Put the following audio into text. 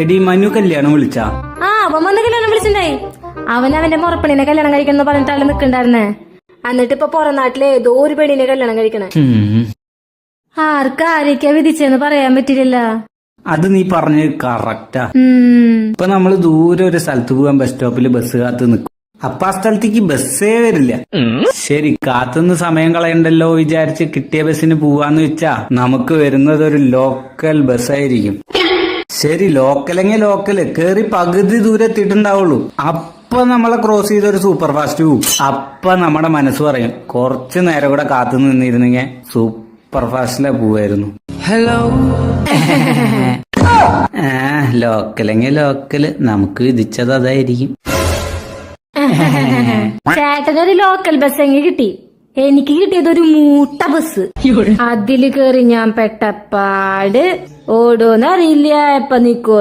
എടി മനു കല്യാണം വിളിച്ചാ? അവൻ വന്ന് കല്യാണം വിളിച്ചിണ്ടായി. അവന്റെ മുറപ്പെണ്ണിനെ കല്യാണം കഴിക്കണം പറഞ്ഞിട്ടാണ് നിക്കണ്ടായിരുന്നേ. എന്നിട്ട് ഇപ്പൊ പുറം നാട്ടിലെ ഏതോ ഒരു പെണ്ണിനെ കല്യാണം കഴിക്കണേ. ആർക്കാരൊക്കെയാ വിധിച്ചെന്ന് പറയാൻ പറ്റില്ല. അത് നീ പറഞ്ഞത് കറക്റ്റാ. ഇപ്പൊ നമ്മള് ദൂരെ ഒരു സ്ഥലത്ത് പോകാൻ ബസ് സ്റ്റോപ്പിൽ ബസ് കാത്ത് നിൽക്കും. അപ്പൊ ആ സ്ഥലത്തേക്ക് ബസ്സേ വരില്ല. ശരി, കാത്തുനിന്ന് സമയം കളയണ്ടല്ലോ വിചാരിച്ച് കിട്ടിയ ബസ്സിന് പോവാന്ന് വെച്ചാ നമുക്ക് വരുന്നത് ഒരു ലോക്കൽ ബസ്സായിരിക്കും. ശരി, ലോക്കലെങ്കിൽ ലോക്കല് കേറി പകുതി ദൂരെ എത്തിയിട്ടുണ്ടാവുള്ളൂ. അപ്പൊ നമ്മളെ ക്രോസ് ചെയ്തൊരു സൂപ്പർ ഫാസ്റ്റ് പോവും. അപ്പൊ നമ്മുടെ മനസ്സ് പറയും കുറച്ചു നേരം കൂടെ കാത്തു നിന്നിരുന്നെങ്കിൽ സൂപ്പർ ഫാസ്റ്റിലെ പോവായിരുന്നു. ഹലോ ലോക്കലെങ്കിൽ ലോക്കല് നമുക്ക് വിധിച്ചത് അതായിരിക്കും. ചേട്ടനൊരു ലോക്കൽ ബസ് എങ്കിൽ കിട്ടി. എനിക്ക് കിട്ടിയത് ഒരു മൂട്ട ബസ്. അതില് കേറി ഞാൻ പെട്ടപ്പാട് ഓടോന്നറിയില്ല, എപ്പ നിക്കോ